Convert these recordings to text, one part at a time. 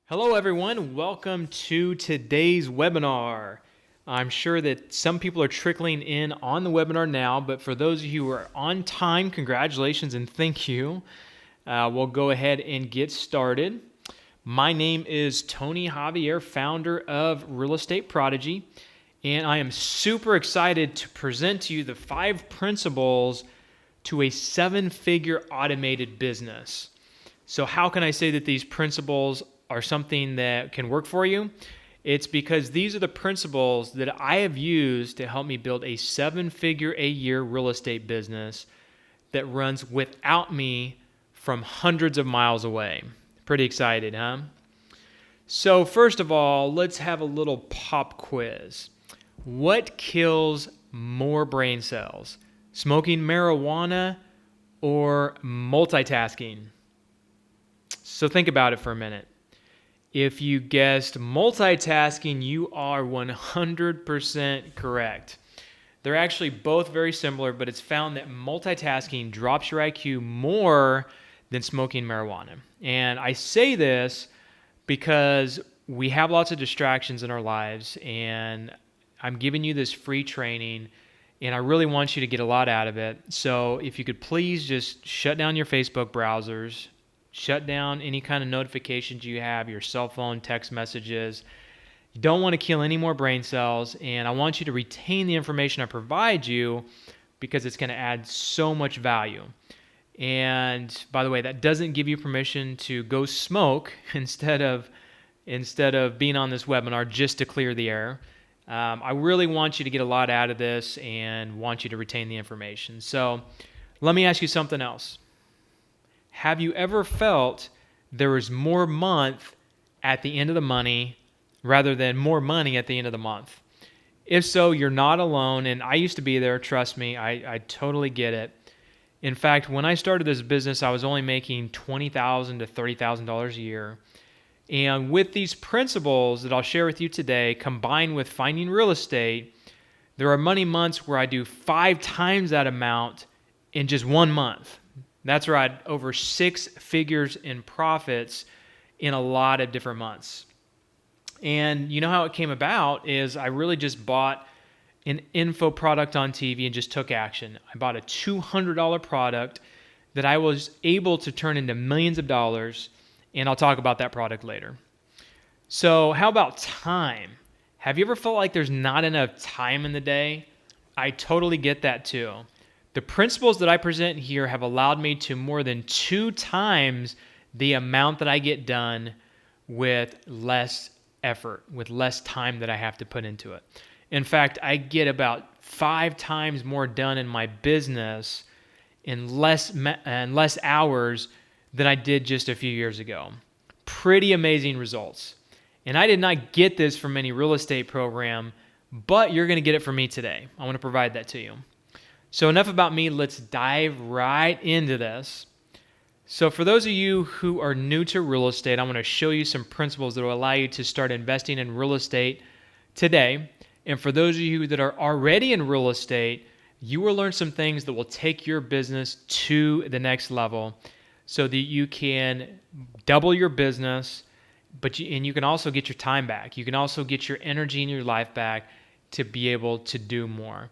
Hello, everyone. Welcome to today's webinar. I'm sure that some people are trickling in on the webinar now, but for those of you who are on time, congratulations and thank you. We'll go ahead and get started. My name is Tony Javier, founder of Real Estate Prodigy, and I am super excited to present to you the 5 principles to a 7-figure automated business. So how can I say that these principles are something that can work for you? It's because these are the principles that I have used to help me build a 7-figure a year real estate business that runs without me from hundreds of miles away. Pretty excited, huh? So first of all, let's have a little pop quiz. What kills more brain cells? Smoking marijuana or multitasking? So think about it for a minute. If you guessed multitasking, you are 100% correct. They're actually both very similar, but it's found that multitasking drops your IQ more than smoking marijuana. And I say this because we have lots of distractions in our lives, and I'm giving you this free training, and I really want you to get a lot out of it. So if you could please just shut down your Facebook browsers, shut down any kind of notifications you have, your cell phone, text messages. You don't want to kill any more brain cells, and I want you to retain the information I provide you because it's going to add so much value. And by the way, that doesn't give you permission to go smoke instead of being on this webinar, just to clear the air. I really want you to get a lot out of this and want you to retain the information. So let me ask you something else. Have you ever felt there was more month at the end of the money rather than more money at the end of the month? If so, you're not alone, and I used to be there, trust me, I totally get it. In fact, when I started this business, I was only making $20,000 to $30,000 a year. And with these principles that I'll share with you today, combined with finding real estate, there are money months where I do 5 times that amount in just 1 month. That's right, over 6 figures in profits in a lot of different months. And you know how it came about is I really just bought an info product on TV and just took action. I bought a $200 product that I was able to turn into millions of dollars, and I'll talk about that product later. So how about time? Have you ever felt like there's not enough time in the day? I totally get that too. The principles that I present here have allowed me to more than 2 times the amount that I get done with less effort, with less time that I have to put into it. In fact, I get about 5 times more done in my business in less hours than I did just a few years ago. Pretty amazing results. And I did not get this from any real estate program, but you're going to get it from me today. I want to provide that to you. So enough about me, let's dive right into this. So for those of you who are new to real estate, I'm going to show you some principles that will allow you to start investing in real estate today. And for those of you that are already in real estate, you will learn some things that will take your business to the next level so that you can double your business, and you can also get your time back. You can also get your energy and your life back to be able to do more.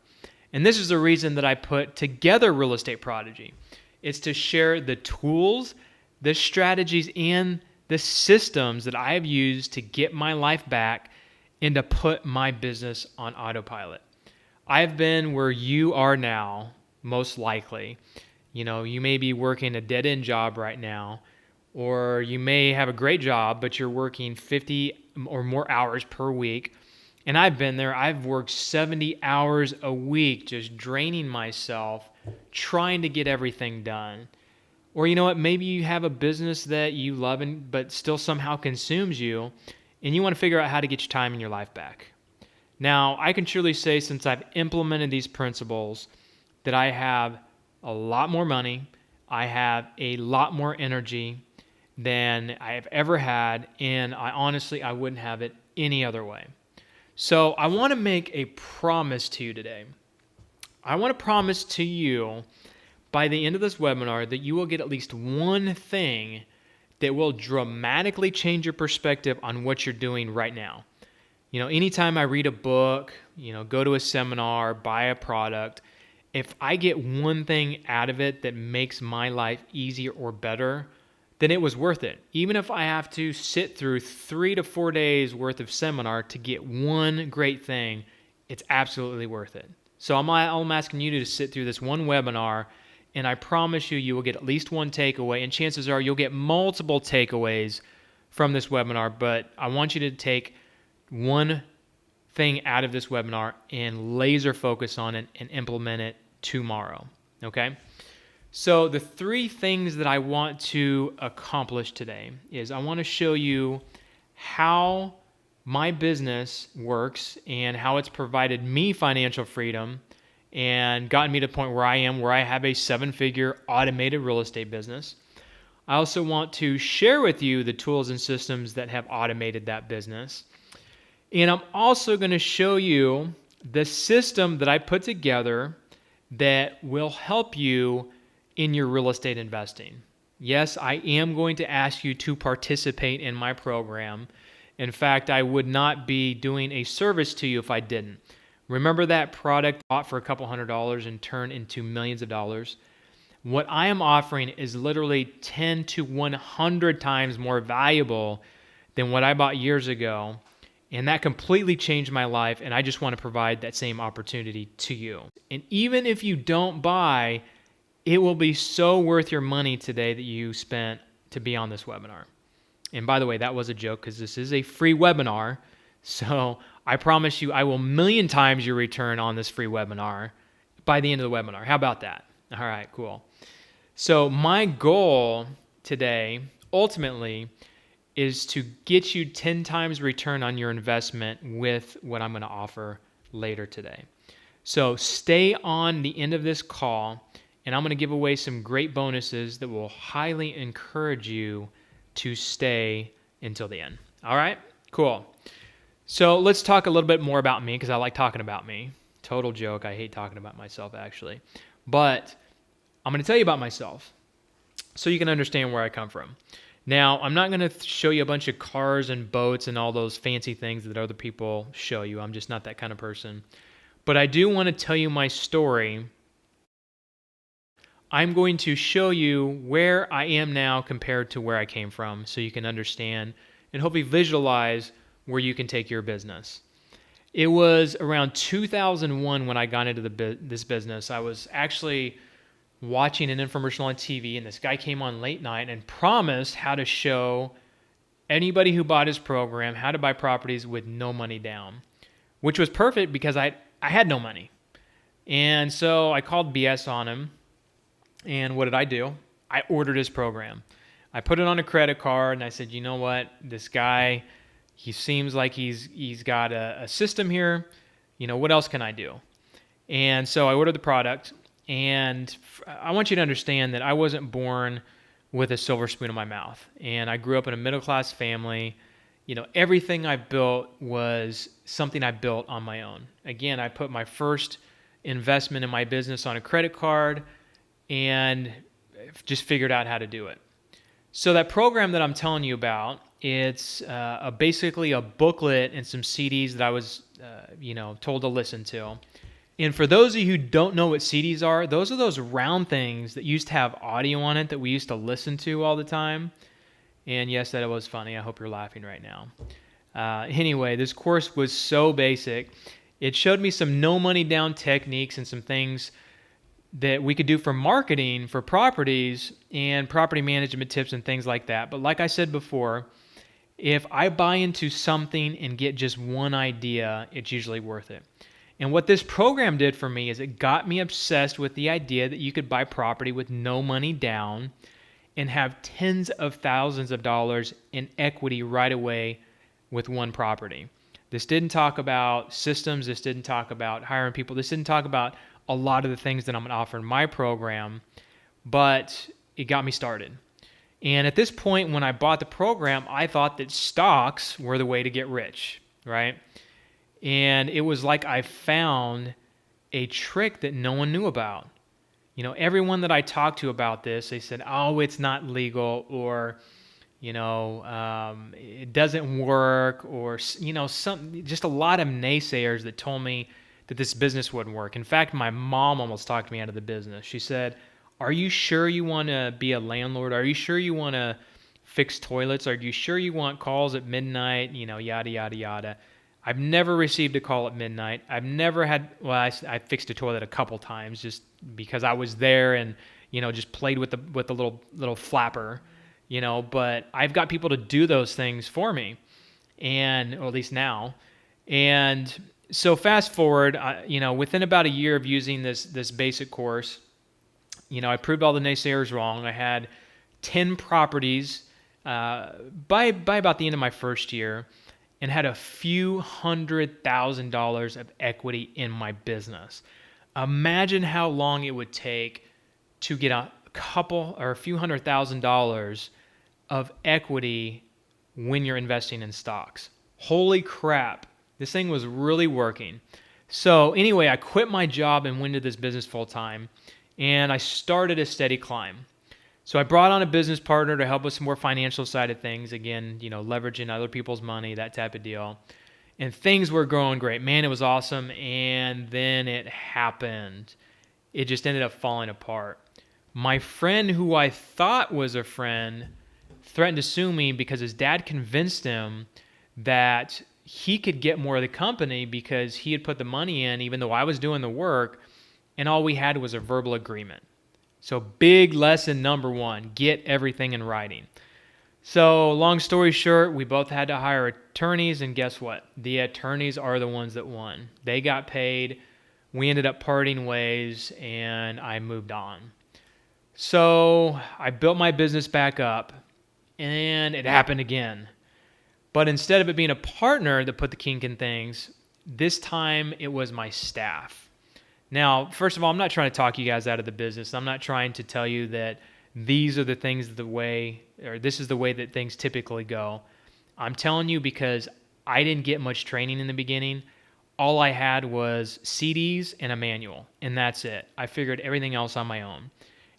And this is the reason that I put together Real Estate Prodigy. It's to share the tools, the strategies, and the systems that I have used to get my life back and to put my business on autopilot. I've been where you are now, most likely. You may be working a dead-end job right now, or you may have a great job, but you're working 50 or more hours per week. And I've been there. I've worked 70 hours a week just draining myself, trying to get everything done. Or you know what? Maybe you have a business that you love but still somehow consumes you, and you want to figure out how to get your time and your life back. Now, I can truly say since I've implemented these principles that I have a lot more money, I have a lot more energy than I have ever had, and I wouldn't have it any other way. So I want to make a promise to you today. I want to promise to you by the end of this webinar that you will get at least one thing that will dramatically change your perspective on what you're doing right now. Anytime I read a book, go to a seminar, buy a product, if I get one thing out of it that makes my life easier or better, then it was worth it. Even if I have to sit through 3 to 4 days worth of seminar to get one great thing, it's absolutely worth it. So I'm asking you to sit through this one webinar, and I promise you will get at least one takeaway, and chances are you'll get multiple takeaways from this webinar, but I want you to take one thing out of this webinar and laser focus on it and implement it tomorrow, okay? So the 3 things that I want to accomplish today is I want to show you how my business works and how it's provided me financial freedom and gotten me to the point where I am, where I have a 7-figure automated real estate business. I also want to share with you the tools and systems that have automated that business. And I'm also going to show you the system that I put together that will help you in your real estate investing. Yes, I am going to ask you to participate in my program. In fact, I would not be doing a service to you if I didn't. Remember that product bought for a couple $100s and turned into millions of dollars? What I am offering is literally 10 to 100 times more valuable than what I bought years ago. And that completely changed my life, and I just want to provide that same opportunity to you. And even if you don't buy, it will be so worth your money today that you spent to be on this webinar. And by the way, that was a joke because this is a free webinar. So I promise you I will million times your return on this free webinar by the end of the webinar. How about that? All right, cool. So my goal today, ultimately, is to get you 10 times return on your investment with what I'm going to offer later today. So stay on the end of this call, and I'm going to give away some great bonuses that will highly encourage you to stay until the end. All right? Cool. So let's talk a little bit more about me because I like talking about me. Total joke. I hate talking about myself, actually. But I'm going to tell you about myself so you can understand where I come from. Now, I'm not going to show you a bunch of cars and boats and all those fancy things that other people show you. I'm just not that kind of person. But I do want to tell you my story. I'm going to show you where I am now compared to where I came from so you can understand and hopefully visualize where you can take your business. It was around 2001 when I got into this business. I was actually watching an infomercial on TV, and this guy came on late night and promised how to show anybody who bought his program how to buy properties with no money down, which was perfect because I had no money. And so I called BS on him, and what did I do? I ordered his program. I put it on a credit card, and I said, you know what? This guy, he seems like he's got a system here. What else can I do? And so I ordered the product. And I want you to understand that I wasn't born with a silver spoon in my mouth. And I grew up in a middle-class family. Everything I built was something I built on my own. Again, I put my first investment in my business on a credit card and just figured out how to do it. So that program that I'm telling you about, it's basically a booklet and some CDs that I was, told to listen to. And for those of you who don't know what CDs are, those are those round things that used to have audio on it that we used to listen to all the time. And yes, that was funny. I hope you're laughing right now. Anyway, this course was so basic. It showed me some no money down techniques and some things that we could do for marketing for properties and property management tips and things like that. But like I said before, if I buy into something and get just one idea, it's usually worth it. And what this program did for me is it got me obsessed with the idea that you could buy property with no money down and have tens of thousands of dollars in equity right away with one property. This didn't talk about systems. This didn't talk about hiring people. This didn't talk about a lot of the things that I'm going to offer in my program, but it got me started. And at this point, when I bought the program, I thought that stocks were the way to get rich, right? And it was like I found a trick that no one knew about. Everyone that I talked to about this, they said, oh, it's not legal, or It doesn't work, or just a lot of naysayers that told me that this business wouldn't work. In fact, my mom almost talked me out of the business. She said, "Are you sure you want to be a landlord? Are you sure you want to fix toilets? Are you sure you want calls at midnight? Yada yada yada." I've never received a call at midnight. I've never had. Well, I fixed a toilet a couple times just because I was there and just played with the little flapper. But I've got people to do those things for me, or at least now. And so fast forward, within about a year of using this basic course, I proved all the naysayers wrong. I had 10 properties by about the end of my first year, and had a few $100,000 of equity in my business. Imagine how long it would take to get a couple or a few $100,000 of equity when you're investing in stocks. Holy crap, this thing was really working. So anyway, I quit my job and went into this business full time, and I started a steady climb. So I brought on a business partner to help with some more financial side of things. Again, leveraging other people's money, that type of deal. And things were growing great. Man, it was awesome. And then it happened. It just ended up falling apart. My friend, who I thought was a friend, threatened to sue me because his dad convinced him that he could get more of the company because he had put the money in, even though I was doing the work, and all we had was a verbal agreement. So big lesson number one, get everything in writing. So long story short, we both had to hire attorneys, and guess what? The attorneys are the ones that won. They got paid. We ended up parting ways, and I moved on. So I built my business back up, and it happened again. But instead of it being a partner that put the kink in things, this time it was my staff. Now, first of all, I'm not trying to talk you guys out of the business. I'm not trying to tell you that these are the things this is the way that things typically go. I'm telling you because I didn't get much training in the beginning. All I had was CDs and a manual, and that's it. I figured everything else on my own.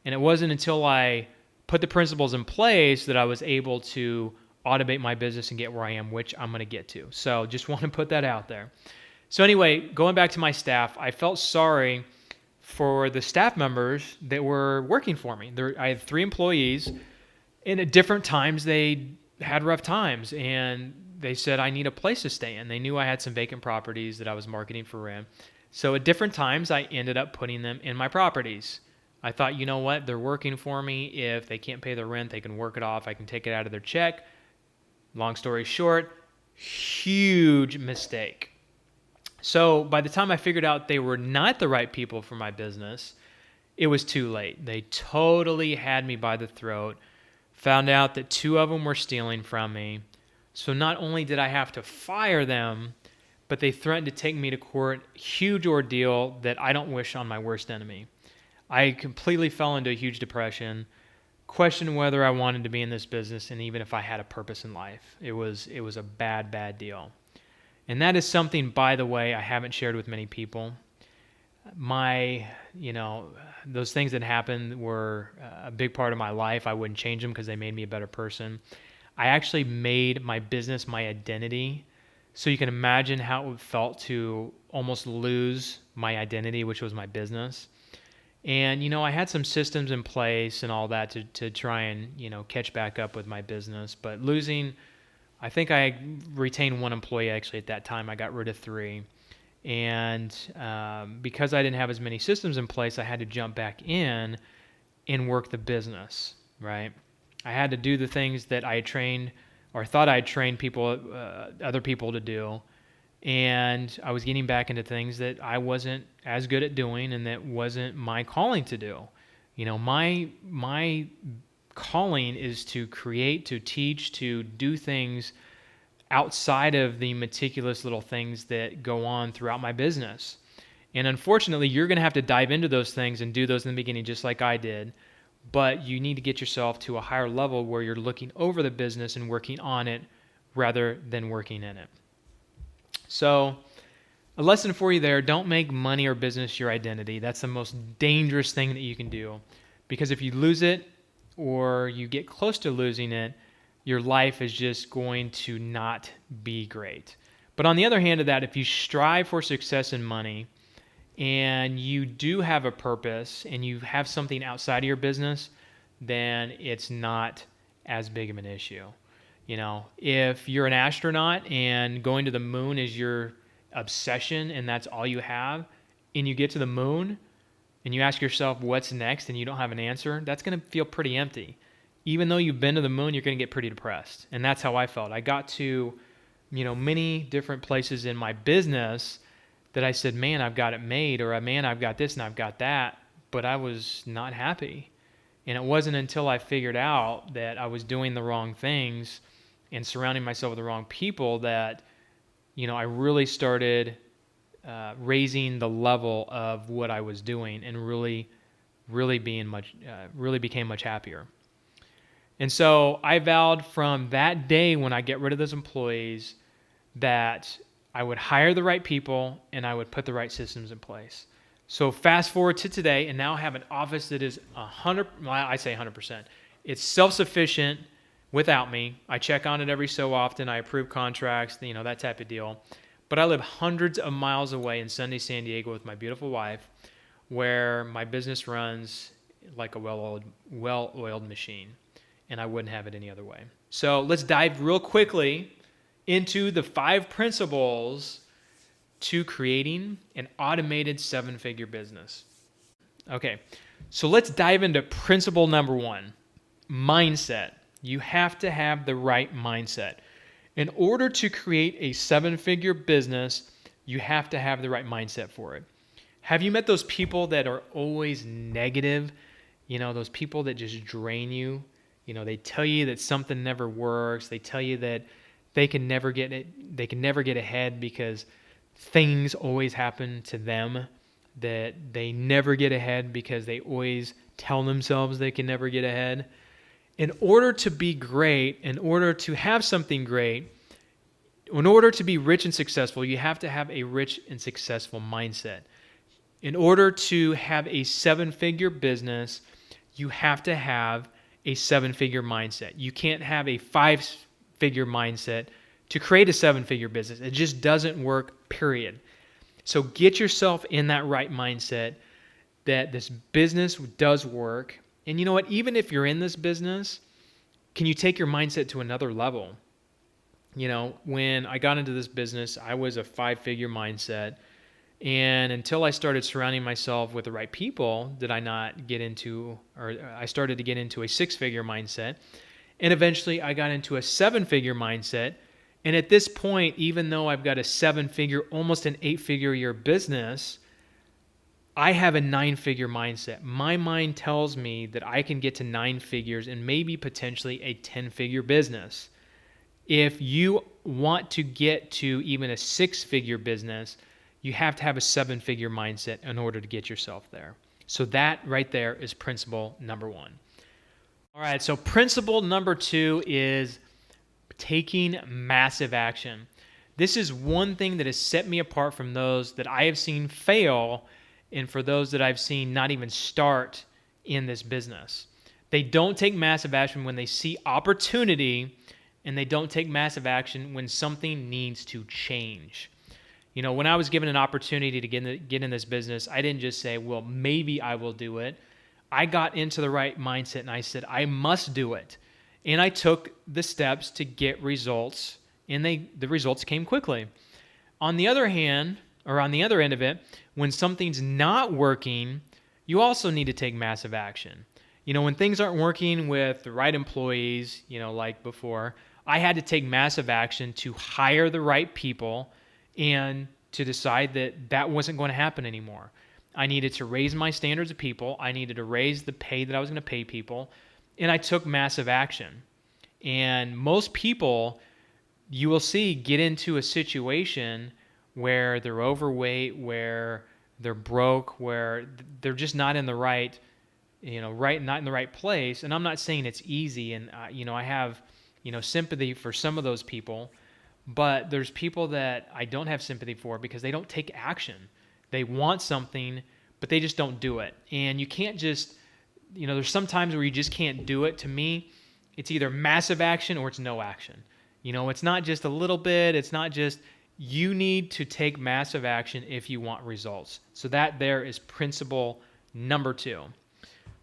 And it wasn't until I put the principles in place that I was able to automate my business and get where I am, which I'm going to get to. So just want to put that out there. So anyway, going back to my staff, I felt sorry for the staff members that were working for me. I had 3 employees, and at different times they had rough times, and they said, I need a place to stay in. They knew I had some vacant properties that I was marketing for rent. So at different times, I ended up putting them in my properties. I thought, you know what? They're working for me. If they can't pay their rent, they can work it off. I can take it out of their check. Long story short, huge mistake. So by the time I figured out they were not the right people for my business, it was too late. They totally had me by the throat, found out that 2 of them were stealing from me. So not only did I have to fire them, but they threatened to take me to court. Huge ordeal that I don't wish on my worst enemy. I completely fell into a huge depression, questioned whether I wanted to be in this business and even if I had a purpose in life. It was a bad, bad deal. And that is something, by the way, I haven't shared with many people. Those things that happened were a big part of my life. I wouldn't change them because they made me a better person. I actually made my business my identity. So you can imagine how it felt to almost lose my identity, which was my business. And, I had some systems in place and all that to try and, catch back up with my business. But I think I retained 1 employee actually at that time. I got rid of 3. And because I didn't have as many systems in place, I had to jump back in and work the business, right? I had to do the things that I had trained or thought I had trained other people to do. And I was getting back into things that I wasn't as good at doing and that wasn't my calling to do. My calling is to create, to teach, to do things outside of the meticulous little things that go on throughout my business. And unfortunately, you're going to have to dive into those things and do those in the beginning just like I did. But you need to get yourself to a higher level where you're looking over the business and working on it rather than working in it. So a lesson for you there, don't make money or business your identity. That's the most dangerous thing that you can do. Because if you lose it or you get close to losing it, your life is just going to not be great. But on the other hand of that, if you strive for success and money and you do have a purpose and you have something outside of your business, then it's not as big of an issue. You know, if you're an astronaut and going to the moon is your obsession and that's all you have, and you get to the moon and you ask yourself what's next and you don't have an answer, that's going to feel pretty empty. Even though you've been to the moon, you're going to get pretty depressed. And that's how I felt. I got to, many different places in my business that I said, man, I've got it made, or man, I've got this and I've got that, but I was not happy. And it wasn't until I figured out that I was doing the wrong things and surrounding myself with the wrong people that, I really started raising the level of what I was doing and really became much happier. And so I vowed from that day when I get rid of those employees that I would hire the right people and I would put the right systems in place. So fast forward to today, and now I have an office that is 100%. It's self-sufficient without me. I check on it every so often. I approve contracts, that type of deal. But I live hundreds of miles away in sunny San Diego with my beautiful wife, where my business runs like a well-oiled machine, and I wouldn't have it any other way. So let's dive real quickly into the 5 principles to creating an automated 7-figure business. Okay, so let's dive into principle number 1, mindset. You have to have the right mindset. In order to create a 7-figure business, you have to have the right mindset for it. Have you met those people that are always negative? Those people that just drain you. They tell you that something never works. They tell you that they can never get ahead because things always happen to them, that they never get ahead because they always tell themselves they can never get ahead. In order to be great, in order to have something great, in order to be rich and successful, you have to have a rich and successful mindset. In order to have a 7-figure business, you have to have a 7-figure mindset. You can't have a 5-figure mindset to create a 7-figure business. It just doesn't work, period. So get yourself in that right mindset that this business does work. And you know what? Even if you're in this business, can you take your mindset to another level? When I got into this business, I was a 5-figure mindset. And until I started surrounding myself with the right people, did I not get into, or I started to get into a 6-figure mindset. And eventually I got into a 7-figure mindset. And at this point, even though I've got a 7-figure, almost an 8-figure a year business, I have a 9-figure mindset. My mind tells me that I can get to 9 figures and maybe potentially a 10-figure business. If you want to get to even a 6-figure business, you have to have a 7-figure mindset in order to get yourself there. So that right there is principle number 1. All right, so principle number 2 is taking massive action. This is one thing that has set me apart from those that I have seen fail, and for those that I've seen not even start in this business. They don't take massive action when they see opportunity, and they don't take massive action when something needs to change. When I was given an opportunity to get in this business, I didn't just say, well, maybe I will do it. I got into the right mindset and I said, I must do it. And I took the steps to get results, and the results came quickly. On the other hand, or on the other end of it, when something's not working, you also need to take massive action. When things aren't working with the right employees, like before, I had to take massive action to hire the right people and to decide that wasn't going to happen anymore. I needed to raise my standards of people. I needed to raise the pay that I was going to pay people. And I took massive action. And most people, you will see, get into a situation where they're overweight, where they're broke, where they're just not in the right, not in the right place. And I'm not saying it's easy. And, I have, sympathy for some of those people. But there's people that I don't have sympathy for because they don't take action. They want something, but they just don't do it. And you can't just, there's some times where you just can't do it. To me, It's either massive action or it's no action. It's not just a little bit. It's not just, you need to take massive action if you want results. So that there is principle number 2.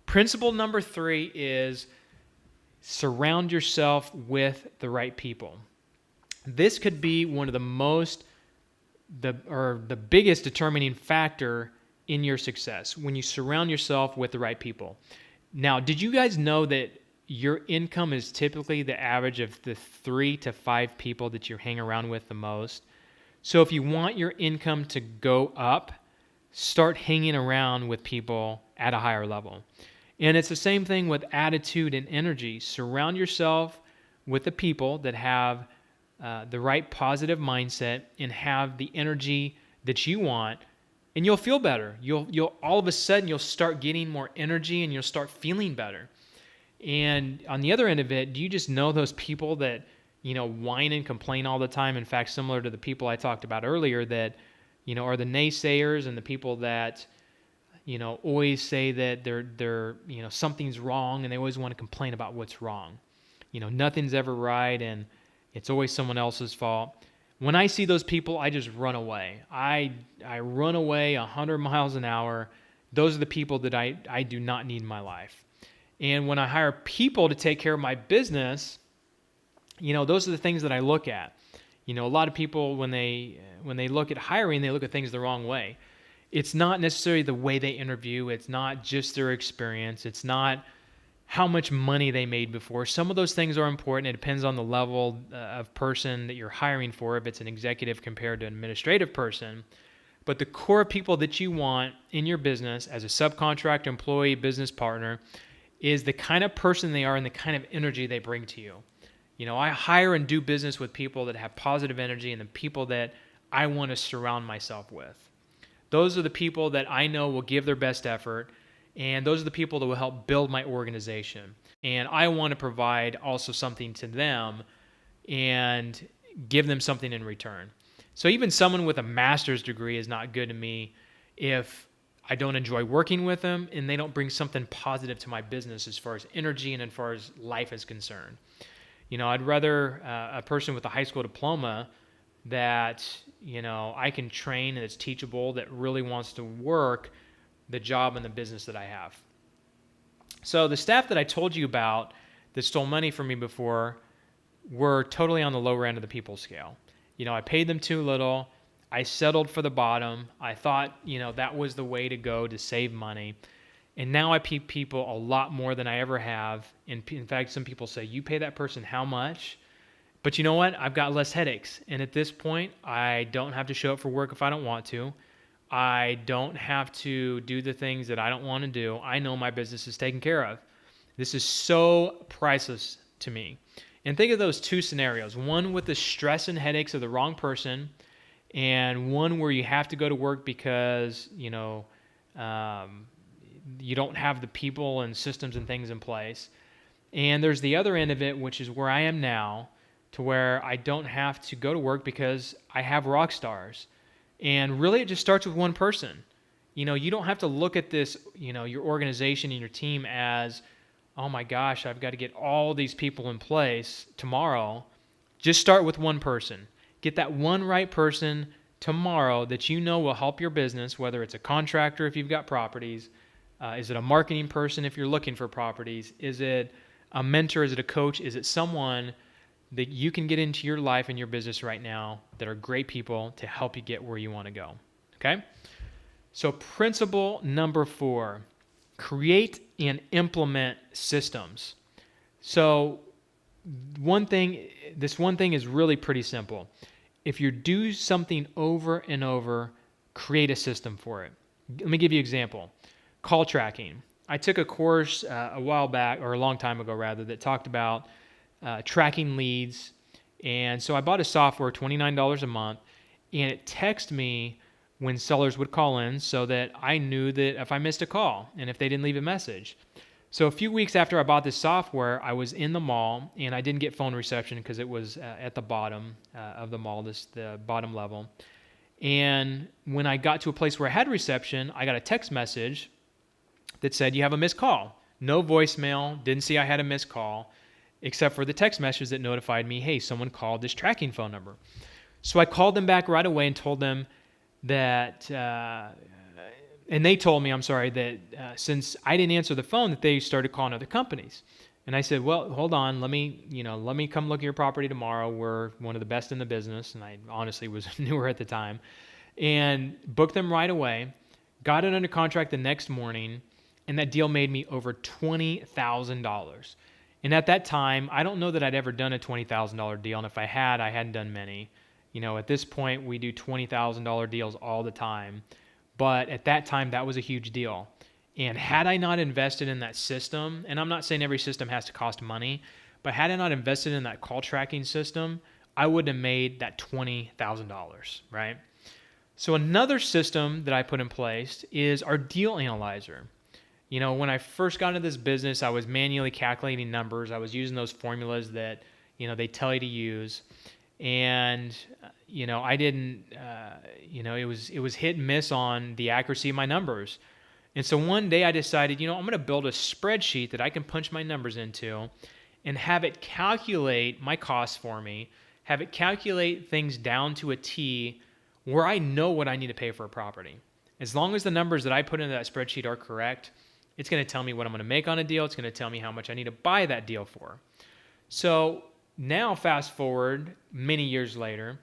Principle number 3 is surround yourself with the right people. This could be one of the biggest determining factor in your success when you surround yourself with the right people. Now, did you guys know that your income is typically the average of the 3 to 5 people that you hang around with the most? So if you want your income to go up, start hanging around with people at a higher level. And it's the same thing with attitude and energy. Surround yourself with the people that have the right positive mindset and have the energy that you want, and you'll feel better. You'll all of a sudden you'll start getting more energy and you'll start feeling better. And on the other end of it, do you just know those people that whine and complain all the time? In fact, similar to the people I talked about earlier that are the naysayers and the people that always say that they're something's wrong, and they always want to complain about what's wrong. Nothing's ever right, and it's always someone else's fault. When I see those people, I just run away. I run away 100 miles an hour. Those are the people that I do not need in my life. And when I hire people to take care of my business, those are the things that I look at. A lot of people, when they look at hiring, they look at things the wrong way. It's not necessarily the way they interview. It's not just their experience. It's not how much money they made before. Some of those things are important. It depends on the level of person that you're hiring for, if it's an executive compared to an administrative person. But the core people that you want in your business as a subcontractor, employee, business partner is the kind of person they are and the kind of energy they bring to you. I hire and do business with people that have positive energy and the people that I want to surround myself with. Those are the people that I know will give their best effort, and those are the people that will help build my organization. And I want to provide also something to them and give them something in return. So even someone with a master's degree is not good to me if I don't enjoy working with them and they don't bring something positive to my business as far as energy and as far as life is concerned. I'd rather a person with a high school diploma that, I can train and it's teachable, that really wants to work the job and the business that I have. So the staff that I told you about that stole money from me before were totally on the lower end of the people scale. I paid them too little. I settled for the bottom. I thought, that was the way to go to save money. And now I pay people a lot more than I ever have. And in fact, some people say, you pay that person how much? But you know what? I've got less headaches. And at this point, I don't have to show up for work if I don't want to. I don't have to do the things that I don't want to do. I know my business is taken care of. This is so priceless to me. And think of those two scenarios. One with the stress and headaches of the wrong person, and one where you have to go to work because, you don't have the people and systems and things in place. And there's the other end of it, which is where I am now, to where I don't have to go to work because I have rock stars. And really it just starts with one person. You don't have to look at this, your organization and your team as, oh my gosh, I've got to get all these people in place tomorrow. Just start with one person. Get that one right person tomorrow that will help your business, whether it's a contractor if you've got properties. Is it a marketing person if you're looking for properties? Is it a mentor? Is it a coach? Is it someone that you can get into your life and your business right now that are great people to help you get where you want to go? Okay? So principle number 4, create and implement systems. So this one thing is really pretty simple. If you do something over and over, create a system for it. Let me give you an example. Call tracking. I took a course a while back, or a long time ago rather, that talked about tracking leads. And so I bought a software, $29 a month, and it texted me when sellers would call in so that I knew that if I missed a call and if they didn't leave a message. So a few weeks after I bought this software, I was in the mall and I didn't get phone reception because it was at the bottom of the mall, the bottom level. And when I got to a place where I had reception, I got a text message that said, you have a missed call. No voicemail, didn't see I had a missed call. except for the text message that notified me, hey, someone called this tracking phone number. So I called them back right away and told them that, and they told me, that since I didn't answer the phone, that they started calling other companies. And I said, well, hold on, let me come look at your property tomorrow. We're one of the best in the business. And I honestly was newer at the time. And booked them right away, got it under contract the next morning, and that deal made me over $20,000. And at that time, I don't know that I'd ever done a $20,000 deal. And if I had, I hadn't done many. At this point, we do $20,000 deals all the time. But at that time, that was a huge deal. And had I not invested in that system, and I'm not saying every system has to cost money, but had I not invested in that call tracking system, I wouldn't have made that $20,000, right? So another system that I put in place is our deal analyzer. When I first got into this business, I was manually calculating numbers. I was using those formulas that, they tell you to use. And, I didn't, it was hit and miss on the accuracy of my numbers. And so one day I decided, I'm going to build a spreadsheet that I can punch my numbers into and have it calculate my costs for me, have it calculate things down to a T where I know what I need to pay for a property. As long as the numbers that I put into that spreadsheet are correct, it's going to tell me what I'm going to make on a deal. It's going to tell me how much I need to buy that deal for. So now fast forward many years later,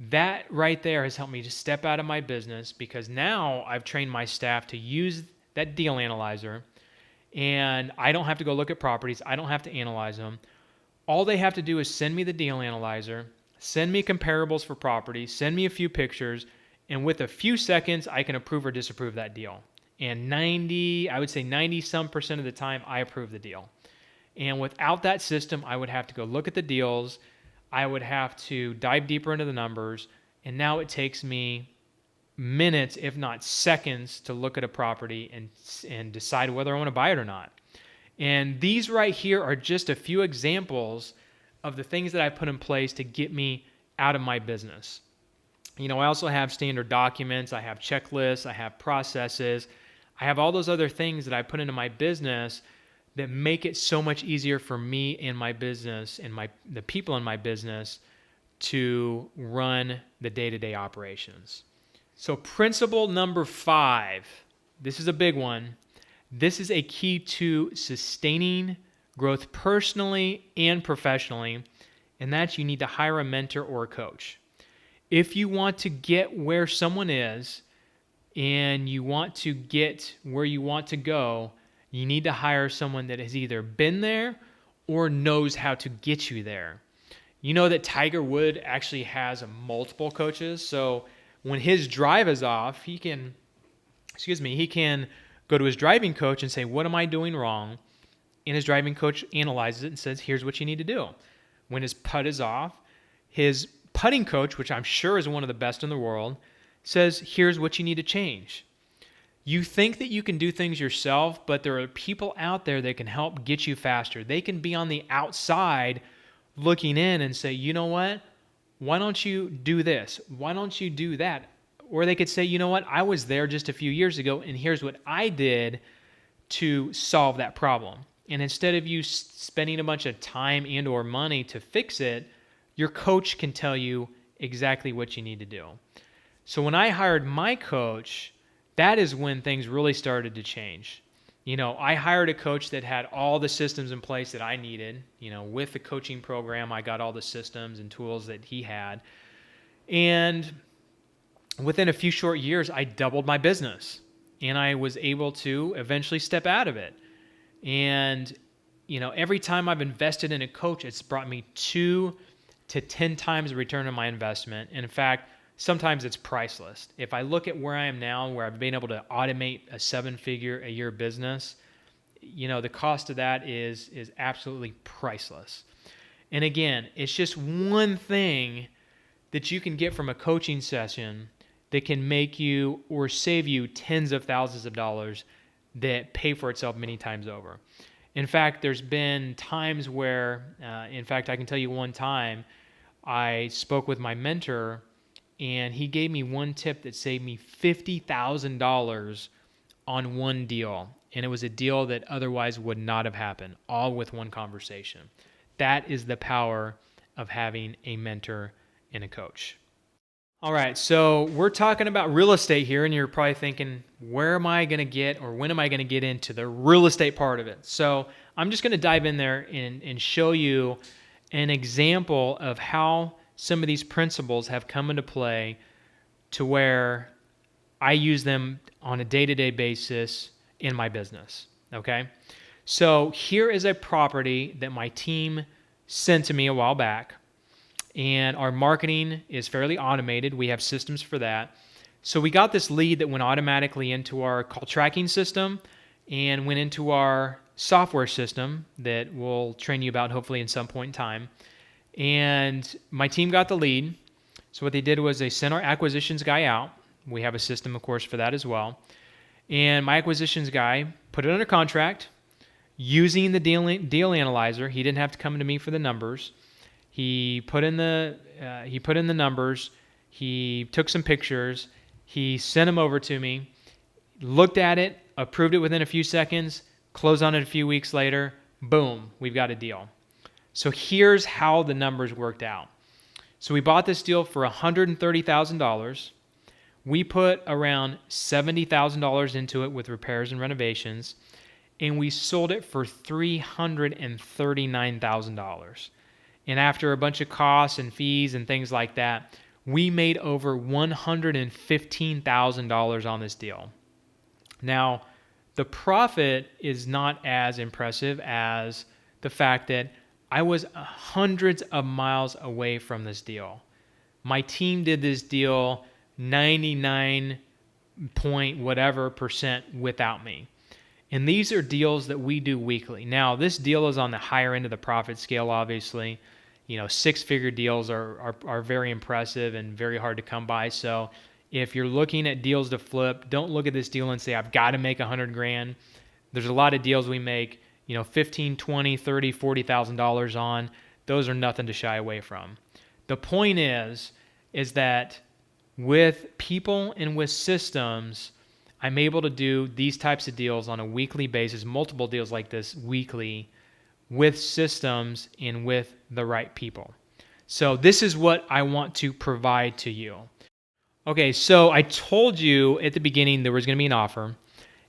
that right there has helped me to step out of my business because now I've trained my staff to use that deal analyzer and I don't have to go look at properties. I don't have to analyze them. All they have to do is send me the deal analyzer, send me comparables for properties, send me a few pictures, and with a few seconds, I can approve or disapprove that deal. And 90% of the time, I approve the deal. And without that system, I would have to go look at the deals. I would have to dive deeper into the numbers. And now it takes me minutes, if not seconds, to look at a property and decide whether I want to buy it or not. And these right here are just a few examples of the things that I put in place to get me out of my business. I also have standard documents, I have checklists, I have processes, I have all those other things that I put into my business that make it so much easier for me and my business and the people in my business to run the day-to-day operations. So principle number 5, this is a big one. This is a key to sustaining growth personally and professionally, and that's you need to hire a mentor or a coach. If you want to get where someone is and you want to get where you want to go, you need to hire someone that has either been there or knows how to get you there. You know that Tiger Woods actually has multiple coaches, so when his drive is off, he can go to his driving coach and say, what am I doing wrong? And his driving coach analyzes it and says, here's what you need to do. When his putt is off, his putting coach, which I'm sure is one of the best in the world, says, here's what you need to change. You think that you can do things yourself, but there are people out there that can help get you faster. They can be on the outside looking in and say, you know what? Why don't you do this? Why don't you do that? Or they could say, you know what? I was there just a few years ago, and here's what I did to solve that problem. And instead of you spending a bunch of time and or money to fix it, your coach can tell you exactly what you need to do. So when I hired my coach, that is when things really started to change. I hired a coach that had all the systems in place that I needed. With the coaching program, I got all the systems and tools that he had. And within a few short years, I doubled my business. And I was able to eventually step out of it. And, every time I've invested in a coach, it's brought me 2 to 10 times the return on my investment. And in fact, sometimes it's priceless. If I look at where I am now, where I've been able to automate a 7-figure a year business, the cost of that is absolutely priceless. And again, it's just one thing that you can get from a coaching session that can make you or save you tens of thousands of dollars that pay for itself many times over. In fact, there's been times where, I can tell you one time, I spoke with my mentor and he gave me one tip that saved me $50,000 on one deal. And it was a deal that otherwise would not have happened, all with one conversation. That is the power of having a mentor and a coach. All right, so we're talking about real estate here, and you're probably thinking, where am I going to get, or when am I going to get into the real estate part of it? So I'm just going to dive in there and show you an example of how some of these principles have come into play to where I use them on a day-to-day basis in my business, okay? So here is a property that my team sent to me a while back. And our marketing is fairly automated. We have systems for that. So we got this lead that went automatically into our call tracking system and went into our software system that we'll train you about hopefully in some point in time. And my team got the lead. So what they did was they sent our acquisitions guy out. We have a system, of course, for that as well. And my acquisitions guy put it under contract using the deal analyzer. He didn't have to come to me for the numbers. He put in the numbers. He took some pictures. He sent them over to me. Looked at it, approved it within a few seconds. Closed on it a few weeks later. Boom, we've got a deal. So here's how the numbers worked out. So we bought this deal for $130,000. We put around $70,000 into it with repairs and renovations, and we sold it for $339,000. And after a bunch of costs and fees and things like that, we made over $115,000 on this deal. Now, the profit is not as impressive as the fact that I was hundreds of miles away from this deal. My team did this deal 99 point whatever percent without me. And these are deals that we do weekly. Now, this deal is on the higher end of the profit scale, obviously. You know, six-figure deals are very impressive and very hard to come by. So if you're looking at deals to flip, don't look at this deal and say, I've got to make $100,000. There's a lot of deals we make, you know, $15,000, $20,000, $30,000, $40,000 on. Those are nothing to shy away from. The point is that with people and with systems, I'm able to do these types of deals on a weekly basis, multiple deals like this weekly, with systems and with the right people. So this is what I want to provide to you. Okay, so I told you at the beginning there was going to be an offer,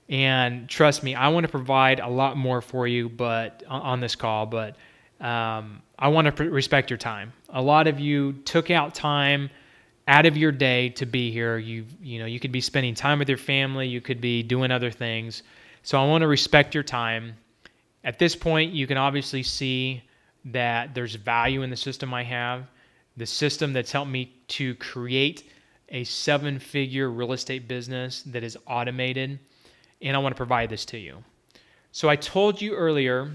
and trust me, I want to provide a lot more for you, but on this call. But I want to respect your time. A lot of you took out time out of your day to be here. You could be spending time with your family. You could be doing other things. So I want to respect your time. At this point, you can obviously see that there's value in the system I have, the system that's helped me to create a seven-figure real estate business that is automated, and I want to provide this to you. So I told you earlier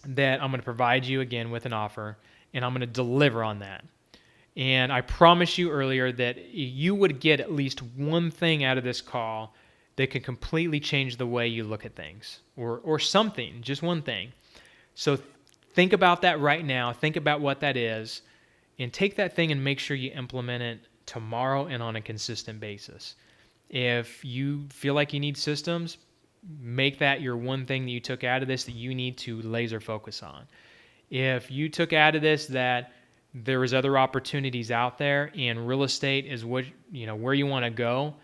that I'm going to provide you again with an offer, and I'm going to deliver on that. And I promised you earlier that you would get at least one thing out of this call that can completely change the way you look at things, or something, just one thing. So think about that right now. Think about what that is, and take that thing and make sure you implement it tomorrow and on a consistent basis. If you feel like you need systems, make that your one thing that you took out of this that you need to laser focus on. If you took out of this that there is other opportunities out there and real estate is what, where you want to go,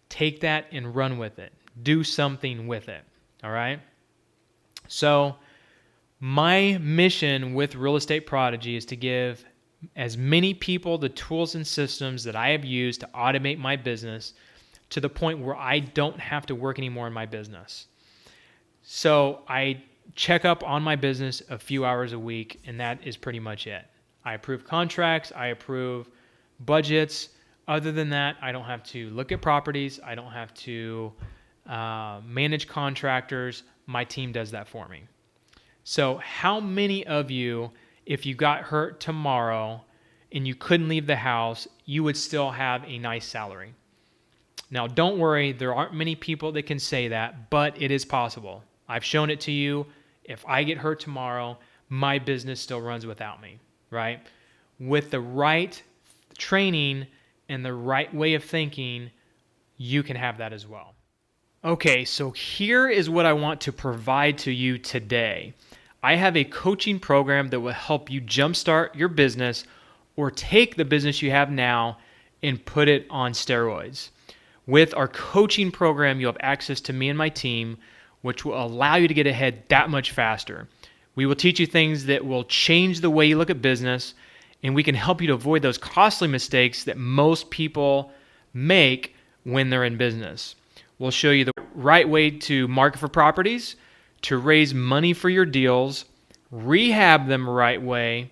take that and run with it. Do something with it. All right? So my mission with Real Estate Prodigy is to give as many people the tools and systems that I have used to automate my business to the point where I don't have to work anymore in my business. So I check up on my business a few hours a week, and that is pretty much it. I approve contracts. I approve budgets. Other than that, I don't have to look at properties. I don't have to manage contractors. My team does that for me. So how many of you, if you got hurt tomorrow and you couldn't leave the house, you would still have a nice salary? Now, don't worry. There aren't many people that can say that, but it is possible. I've shown it to you. If I get hurt tomorrow, my business still runs without me, right? With the right training and the right way of thinking, you can have that as well. Okay, so here is what I want to provide to you today. I have a coaching program that will help you jumpstart your business or take the business you have now and put it on steroids. With our coaching program, you'll have access to me and my team, which will allow you to get ahead that much faster. We will teach you things that will change the way you look at business, and we can help you to avoid those costly mistakes that most people make when they're in business. We'll show you the right way to market for properties, to raise money for your deals, rehab them the right way,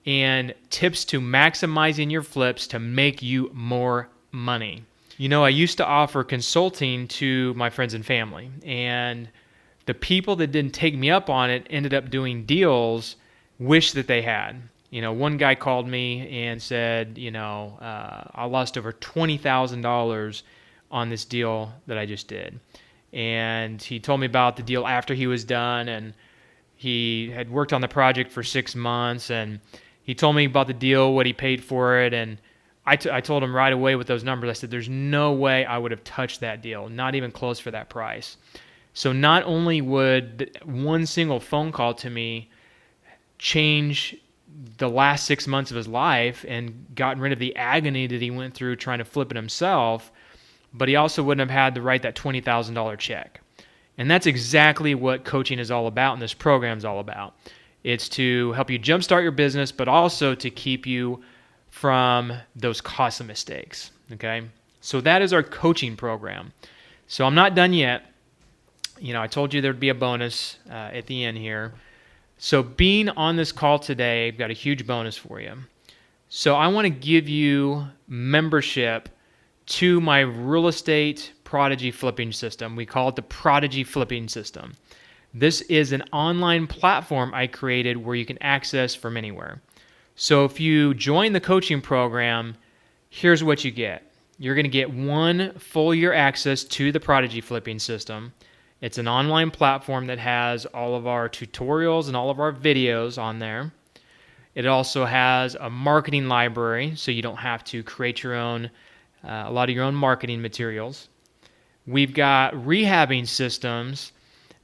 and tips to maximizing your flips to make you more money. You know, I used to offer consulting to my friends and family, and the people that didn't take me up on it ended up doing deals wish that they had. You know, one guy called me and said, I lost over $20,000 on this deal that I just did. And he told me about the deal after he was done, and he had worked on the project for 6 months, and he told me about the deal, what he paid for it, and I told him right away with those numbers, I said, there's no way I would have touched that deal, not even close for that price. So not only would one single phone call to me change the last 6 months of his life and gotten rid of the agony that he went through trying to flip it himself, but he also wouldn't have had to write that $20,000 check. And that's exactly what coaching is all about and this program is all about. It's to help you jumpstart your business, but also to keep you from those costly mistakes, okay? So that is our coaching program. So I'm not done yet. I told you there'd be a bonus at the end here. So being on this call today, I've got a huge bonus for you. So I want to give you membership to my real estate Prodigy flipping system. We call it the Prodigy flipping system. This is an online platform I created where you can access from anywhere. So if you join the coaching program, here's what you get. You're going to get 1 full year access to the Prodigy flipping system. It's an online platform that has all of our tutorials and all of our videos on there. It also has a marketing library, so you don't have to create your own, a lot of your own marketing materials. We've got rehabbing systems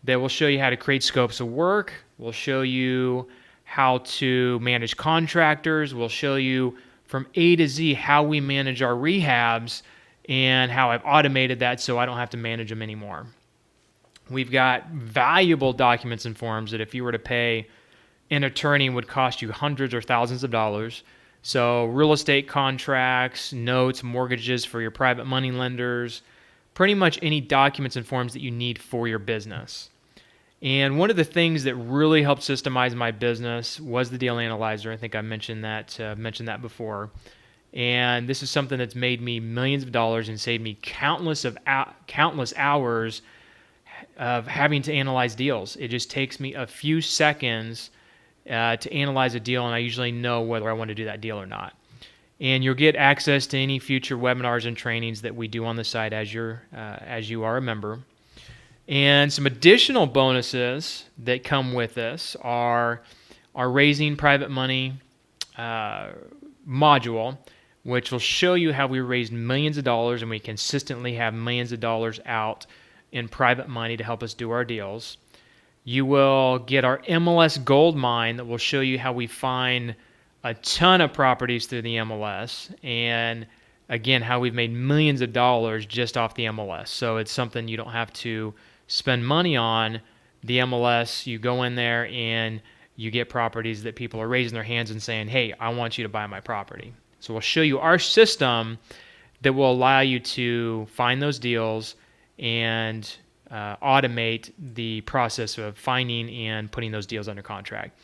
that will show you how to create scopes of work. We'll show you how to manage contractors. We'll show you from A to Z how we manage our rehabs and how I've automated that so I don't have to manage them anymore. We've got valuable documents and forms that if you were to pay an attorney would cost you hundreds or thousands of dollars. So real estate contracts, notes, mortgages for your private money lenders, pretty much any documents and forms that you need for your business. And one of the things that really helped systemize my business was the Deal Analyzer. I think I mentioned that before. And this is something that's made me millions of dollars and saved me countless hours of having to analyze deals. It just takes me a few seconds to analyze a deal, and I usually know whether I want to do that deal or not. And you'll get access to any future webinars and trainings that we do on the site as you are a member. And some additional bonuses that come with this are our Raising Private Money module, which will show you how we raised millions of dollars and we consistently have millions of dollars out in private money to help us do our deals. You will get our MLS Gold Mine that will show you how we find a ton of properties through the MLS, and again, how we've made millions of dollars just off the MLS. So it's something you don't have to spend money on. The MLS, you go in there and you get properties that people are raising their hands and saying, hey, I want you to buy my property. So we'll show you our system that will allow you to find those deals and automate the process of finding and putting those deals under contract.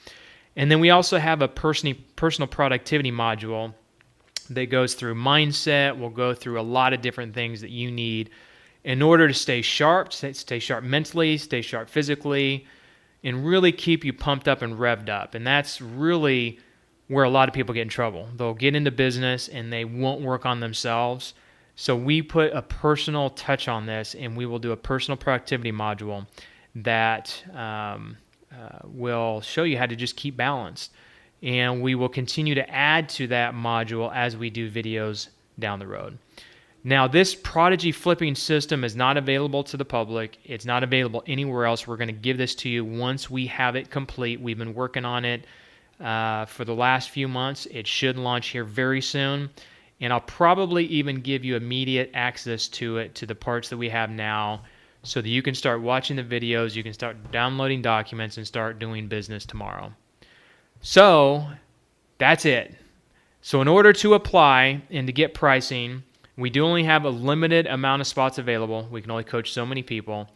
And then we also have a personal productivity module that goes through mindset. We'll go through a lot of different things that you need in order to stay sharp mentally, stay sharp physically, and really keep you pumped up and revved up. And that's really where a lot of people get in trouble. They'll get into business and they won't work on themselves. So we put a personal touch on this, and we will do a personal productivity module that will show you how to just keep balanced. And we will continue to add to that module as we do videos down the road. Now, this Prodigy flipping system is not available to the public. It's not available anywhere else. We're going to give this to you once we have it complete. We've been working on it for the last few months. It should launch here very soon. And I'll probably even give you immediate access to it, to the parts that we have now, so that you can start watching the videos, you can start downloading documents, and start doing business tomorrow. So, that's it. So in order to apply and to get pricing, we do only have a limited amount of spots available. We can only coach so many people.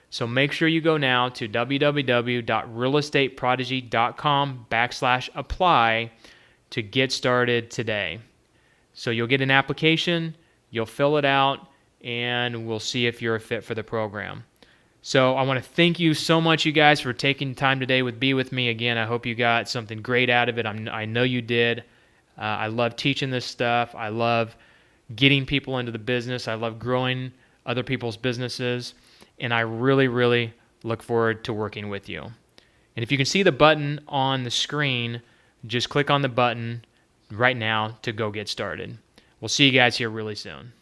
So make sure you go now to www.realestateprodigy.com/apply to get started today. So you'll get an application, you'll fill it out, and we'll see if you're a fit for the program. So I want to thank you so much, you guys, for taking time today to be with me again. I hope you got something great out of it. I know you did. I love teaching this stuff. I love getting people into the business. I love growing other people's businesses. And I really, really look forward to working with you. And if you can see the button on the screen, just click on the button right now to go get started. We'll see you guys here really soon.